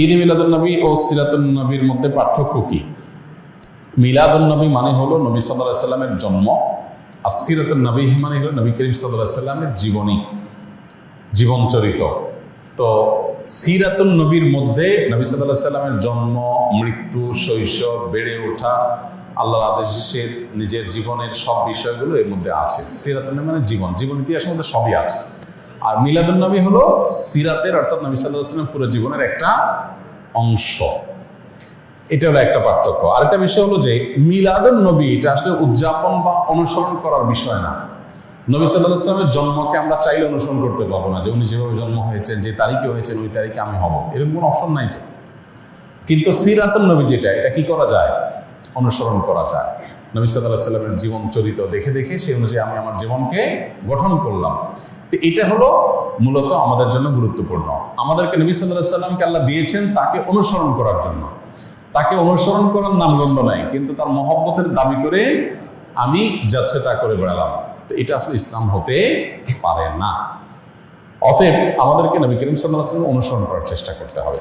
ঈদ মিলাদুন নবী ও সিরাতুন নবীর মধ্যে পার্থক্য কি? মিলাদুন নবী মানে হলো নবী সাল্লাল্লাহু আলাইহি সাল্লামের জন্ম, আর সিরাতুন নবী মানে হলো নবী করিম সাল্লাল্লাহু আলাইহি সাল্লামের জীবনী, জীবন চরিত। তো সিরাতুন নবীর মধ্যে নবী সাল্লাল্লাহু আলাইহি সাল্লামের জন্ম, মৃত্যু, শৈশব, বেড়ে ওঠা, আল্লাহর আদেশে নিজের জীবনের সব বিষয়গুলো এর মধ্যে আছে। সিরাতুন নবী মানে জীবন, জীবন ইতিহাসের মধ্যে সবই আছে। আর মিলাদুন নবী হলো সিরাতের অর্থাৎ নবী সাল্লাল্লাহু আলাইহি ওয়াসাল্লাম পুরো জীবনের একটা অংশ। এটা হলো একটা পার্থক্য। আরেকটা বিষয় হলো যে মিলাদুন নবী এটা আসলে উদযাপন বা অনুসরণ করার বিষয় না। নবী সাল্লাল্লাহু আলাইহি ওয়াসাল্লামের জন্মকে আমরা চাইলে অনুসরণ করতে পারবো না, যে উনি যেভাবে জন্ম হয়েছেন, যে তারিখে হয়েছেন, ওই তারিখে আমি হব, এরকম কোনো অপশন নাই তো। কিন্তু সিরাতুন নবী যেটা, এটা কি করা যায়? অনুসরণ করা যায়। নবী সাল্লাল্লাহু আলাইহি ওয়াসাল্লামের জীবন চরিত দেখে দেখে সেই অনুযায়ী আমি আমার জীবনকে গঠন করলাম। তো এটা হলো মূলত আমাদের জন্য গুরুত্বপূর্ণ। আমাদেরকে নবী সাল্লাল্লাহু আলাইহি ওয়াসাল্লামকে আল্লাহ দিয়েছেন তাকে অনুসরণ করার জন্য। তাকে অনুসরণ করার নামগন্ধ নাই, কিন্তু তার মহব্বতের দাবি করে আমি যাচ্ছে তা করে বেড়ালাম, তো এটা আসলে ইসলাম হতে পারে না। অতএব আমাদেরকে নবী করিম সাল্লাল্লাহু আলাইহি ওয়াসাল্লাম অনুসরণ করার চেষ্টা করতে হবে।